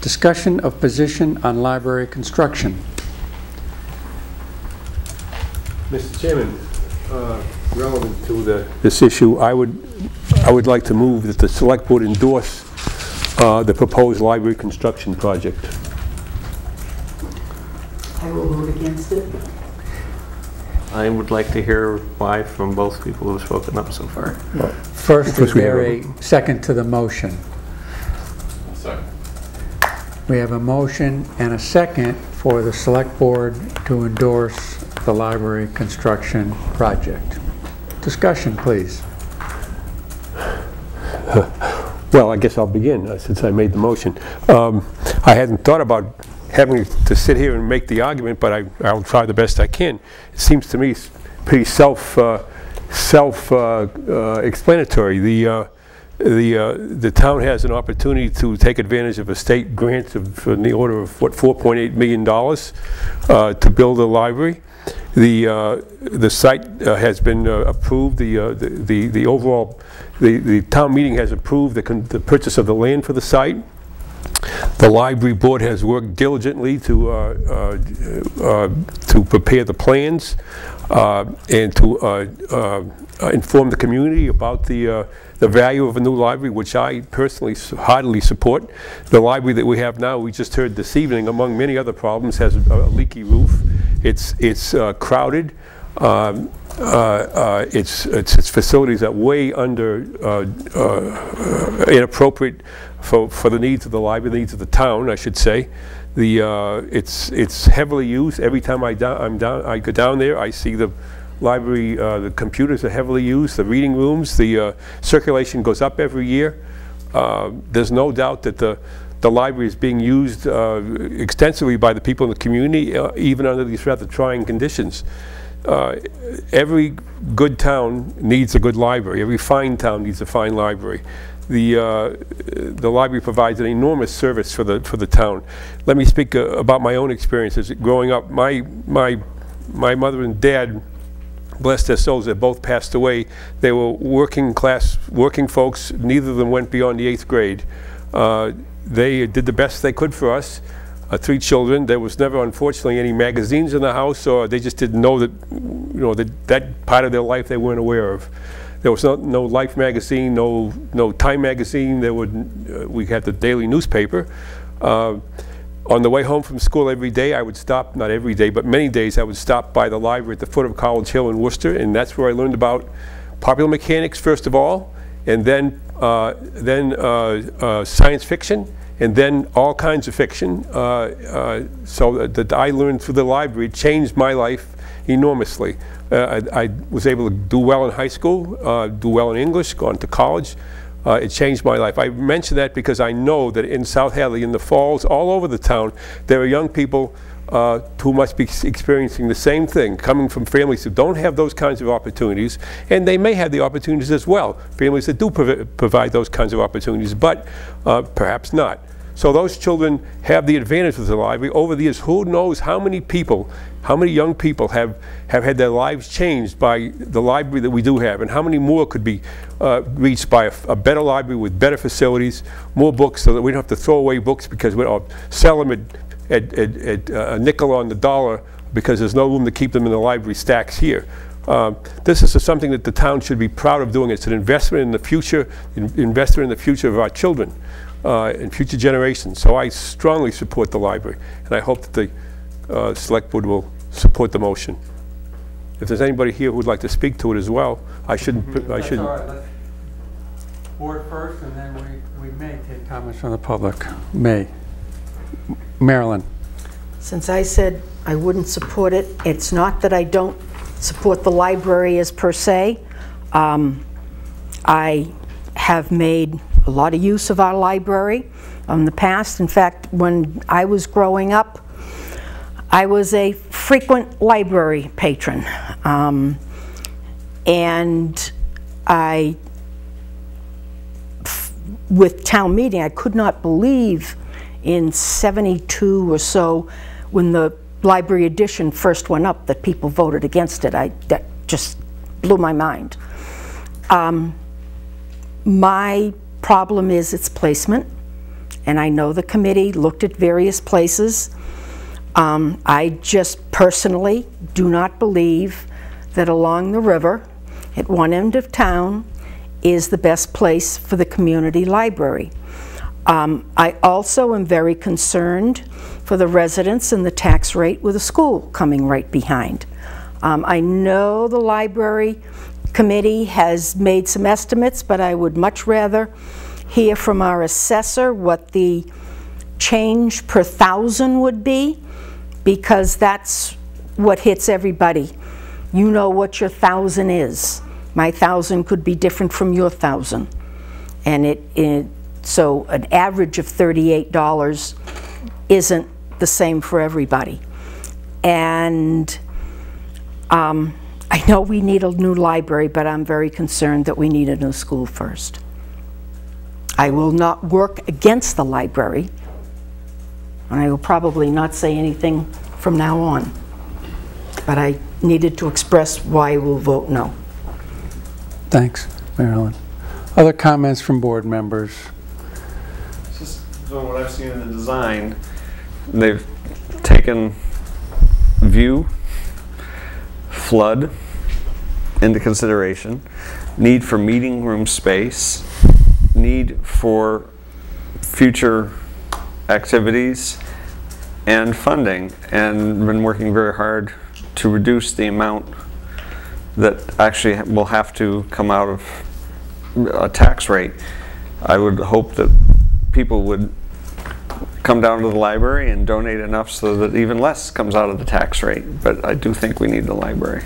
Discussion of position on library construction. Mr. Chairman, relevant to this issue, I would like to move that the Select Board endorse the proposed library construction project. I will vote against it. I would like to hear why from both people who have spoken up so far. Well, first, is there a second to the motion? Second. We have a motion and a second for the Select Board to endorse the library construction project. Discussion, please. Well, I guess I'll begin since I made the motion. I hadn't thought about having to sit here and make the argument, but I'll try the best I can. It seems to me pretty self-explanatory. The town has an opportunity to take advantage of a state grant in the order of what, $4.8 million to build a library. The site has been approved. The overall the town meeting has approved the purchase of the land for the site. The library board has worked diligently to prepare the plans and to inform the community about the value of a new library, which I personally heartily support. The library that we have now, we just heard this evening, among many other problems, has a leaky roof. It's crowded. Its facilities are way under inappropriate for the needs of the library, the needs of the town, I should say. It's heavily used. Every time I go down there, I see the library. The computers are heavily used. The reading rooms, the circulation goes up every year. There's no doubt that the library is being used extensively by the people in the community, even under these rather trying conditions. Every good town needs a good library. Every fine town needs a fine library. The library provides an enormous service for the town. Let me speak about my own experiences growing up. My mother and dad, bless their souls, they both passed away. They were working folks. Neither of them went beyond the 8th grade. They did the best they could for us. 3 children. There was never, unfortunately, any magazines in the house, or they just didn't know that, that part of their life they weren't aware of. There was no Life magazine, no Time magazine. We had the daily newspaper. On the way home from school every day, I would stop, not every day, but many days, I would stop by the library at the foot of College Hill in Worcester, and that's where I learned about popular mechanics, first of all, and then science fiction, and then all kinds of fiction. So that I learned through the library changed my life enormously. I was able to do well in high school, do well in English, go on to college. It changed my life. I mention that because I know that in South Hadley, in the Falls, all over the town, there are young people who must be experiencing the same thing, coming from families who don't have those kinds of opportunities, and they may have the opportunities as well, families that do provide those kinds of opportunities, but perhaps not. So those children have the advantage of the library. Over the years, who knows how many young people have had their lives changed by the library that we do have, and how many more could be reached by a better library with better facilities, more books, so that we don't have to throw away books because we'll sell them at a nickel on the dollar because there's no room to keep them in the library stacks here. This is something that the town should be proud of doing. It's an investment in the future, investment in the future of our children and future generations. So I strongly support the library, and I hope that the Select Board will support the motion. If there's anybody here who would like to speak to it as well, I shouldn't. All right, let's board first, and then we may take comments from the public. Marilyn. Since I said I wouldn't support it, it's not that I don't support the library as per se. I have made a lot of use of our library in the past. In fact, when I was growing up, I was a frequent library patron. And with town meeting, I could not believe in '72 or so, when the library edition first went up, that people voted against it. That just blew my mind. My problem is its placement. and I know the committee looked at various places. I just personally do not believe that along the river, at one end of town, is the best place for the community library. I also am very concerned for the residents and the tax rate with a school coming right behind. I know the library committee has made some estimates, but I would much rather hear from our assessor what the change per thousand would be, because that's what hits everybody. You know what your 1,000 is. My 1,000 could be different from your 1,000. And so an average of $38 isn't the same for everybody. And I know we need a new library, but I'm very concerned that we need a new school first. I will not work against the library, and I will probably not say anything from now on. But I needed to express why I will vote no. Thanks, Marilyn. Other comments from board members? Just from what I've seen in the design, they've taken view, flood into consideration, need for meeting room space, need for future activities, and funding, and been working very hard to reduce the amount that actually will have to come out of a tax rate. I would hope that people would come down to the library and donate enough so that even less comes out of the tax rate, but I do think we need the library.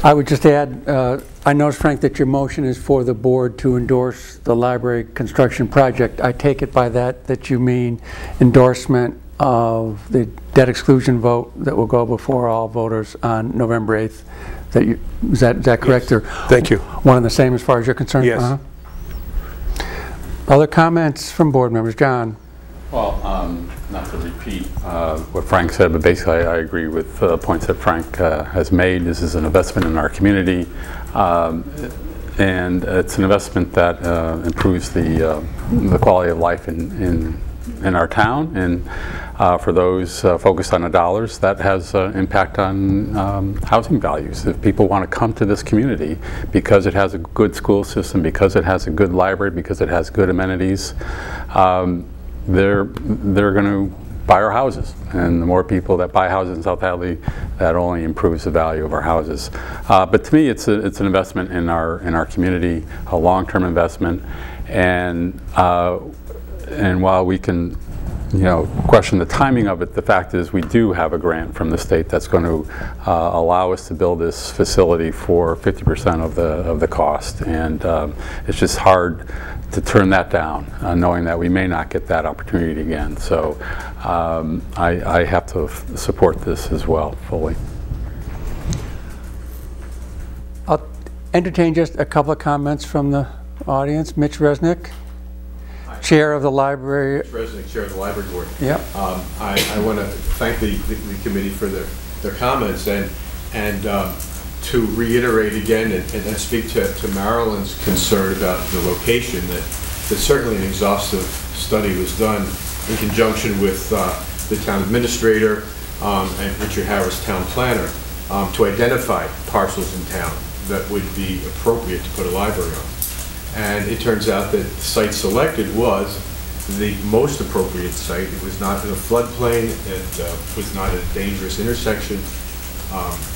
I would just add, I noticed, Frank, that your motion is for the board to endorse the library construction project. I take it by that you mean endorsement of the debt exclusion vote that will go before all voters on November 8th. Is that correct? Yes. Or thank you. One and the same as far as you're concerned? Yes. Other comments from board members? John? Well, not to repeat what Frank said, but basically I agree with the points that Frank has made. This is an investment in our community, and it's an investment that improves the quality of life in our town, and for those focused on the dollars, that has impact on housing values. If people want to come to this community because it has a good school system, because it has a good library, because it has good amenities, they're going to buy our houses, and the more people that buy houses in South Hadley, that only improves the value of our houses. But to me, it's an investment in our community, a long-term investment, and while we can, question the timing of it, the fact is we do have a grant from the state that's going to allow us to build this facility for 50% of the cost, and it's just hard to turn that down, knowing that we may not get that opportunity again. So I have to support this as well, fully. I'll entertain just a couple of comments from the audience. Mitch Resnick, Chair of the Library. Mitch Resnick, Chair of the Library Board. Yep. I want to thank the committee for their comments, and to reiterate again and then speak to Marilyn's concern about the location, that certainly an exhaustive study was done in conjunction with the town administrator and Richard Harris, town planner, to identify parcels in town that would be appropriate to put a library on. And it turns out that the site selected was the most appropriate site. It was not in a floodplain, it was not a dangerous intersection,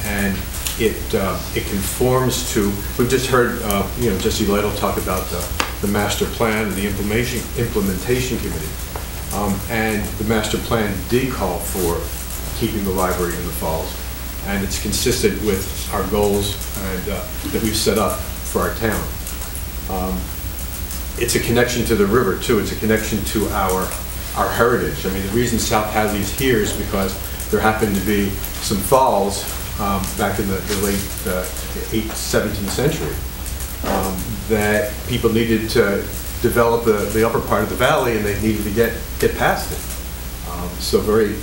and it conforms to, we've just heard Jesse Lytle talk about the master plan and the implementation committee, and the master plan did call for keeping the library in the falls, and it's consistent with our goals and that we've set up for our town. It's a connection to the river too. It's a connection to our heritage. I mean, the reason South Hadley is here is because there happened to be some falls back in the late 17th century that people needed to develop the upper part of the valley, and they needed to get past it. So very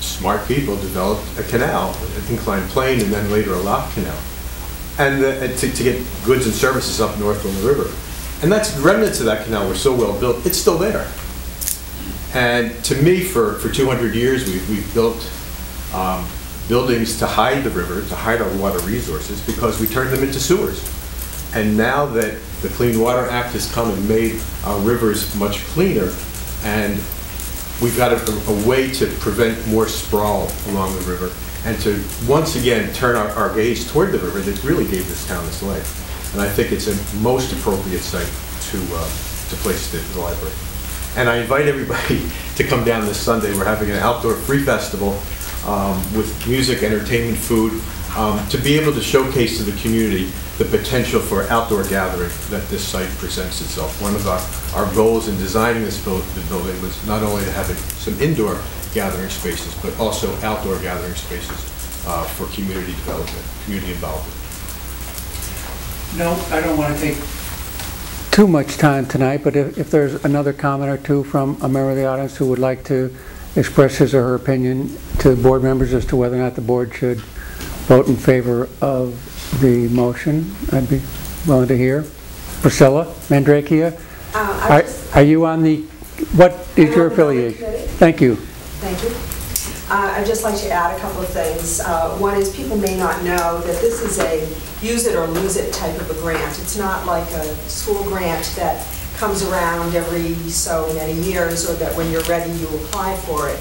smart people developed a canal, an inclined plane, and then later a lock canal, and to get goods and services up north on the river. And that's, the remnants of that canal were so well built, it's still there. And to me, for 200 years, we've built buildings to hide the river, to hide our water resources, because we turned them into sewers. And now that the Clean Water Act has come and made our rivers much cleaner, and we've got a way to prevent more sprawl along the river, and to once again turn our gaze toward the river that really gave this town its life. And I think it's a most appropriate site to place the library. And I invite everybody to come down this Sunday. We're having an outdoor free festival with music, entertainment, food, to be able to showcase to the community the potential for outdoor gathering that this site presents itself. One of our goals in designing this the building was not only to have some indoor gathering spaces, but also outdoor gathering spaces for community development, community involvement. No, I don't want to take too much time tonight, but if there's another comment or two from a member of the audience who would like to express his or her opinion to the board members as to whether or not the board should vote in favor of the motion, I'd be willing to hear. Priscilla Mandrakia, are you on the, what is your affiliation? Thank you. Thank you. I'd just like to add a couple of things. One is, people may not know that this is a use it or lose it type of a grant. It's not like a school grant that comes around every so many years, or that when you're ready you apply for it.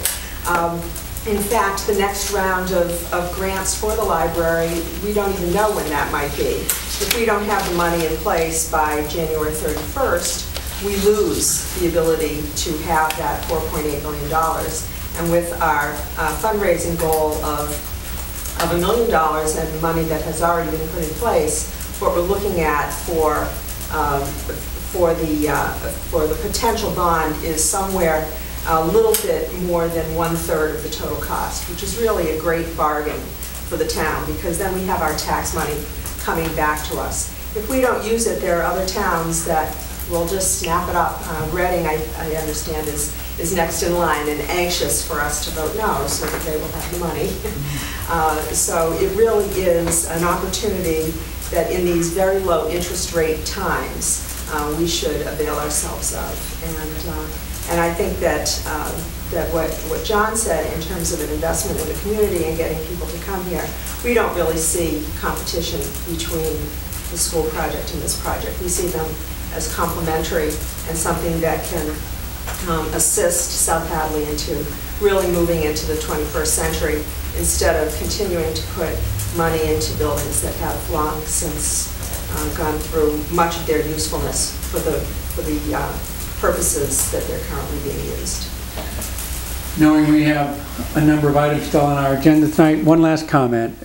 In fact, the next round of grants for the library, we don't even know when that might be. If we don't have the money in place by January 31st, we lose the ability to have that $4.8 million. And with our fundraising goal of $1 million and money that has already been put in place, what we're looking at for the potential bond is somewhere a little bit more than 1/3 of the total cost, which is really a great bargain for the town, because then we have our tax money coming back to us. If we don't use it, there are other towns that will just snap it up. Reading, I understand, is next in line and anxious for us to vote no, so that they will have the money. So it really is an opportunity that in these very low interest rate times, we should avail ourselves of. And I think that what John said in terms of an investment in the community and getting people to come here, we don't really see competition between the school project and this project. We see them as complementary and something that can assist South Hadley into really moving into the 21st century, instead of continuing to put money into buildings that have long since gone through much of their usefulness for the purposes that they're currently being used. Knowing we have a number of items still on our agenda tonight, one last comment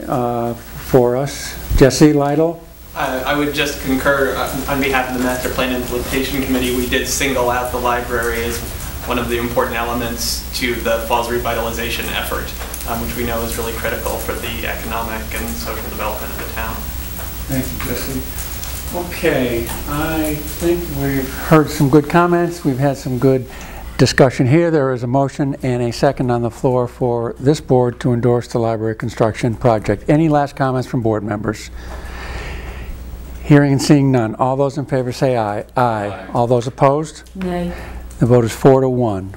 for us. Jesse Lytle. I would just concur on behalf of the Master Plan Implementation Committee. We did single out the library as one of the important elements to the Falls revitalization effort, which we know is really critical for the economic and social development of the town. Thank you, Jesse. Okay, I think we've heard some good comments. We've had some good discussion here. There is a motion and a second on the floor for this board to endorse the library construction project. Any last comments from board members? Hearing and seeing none. All those in favor say aye. Aye. All those opposed? Nay. The vote is 4-1.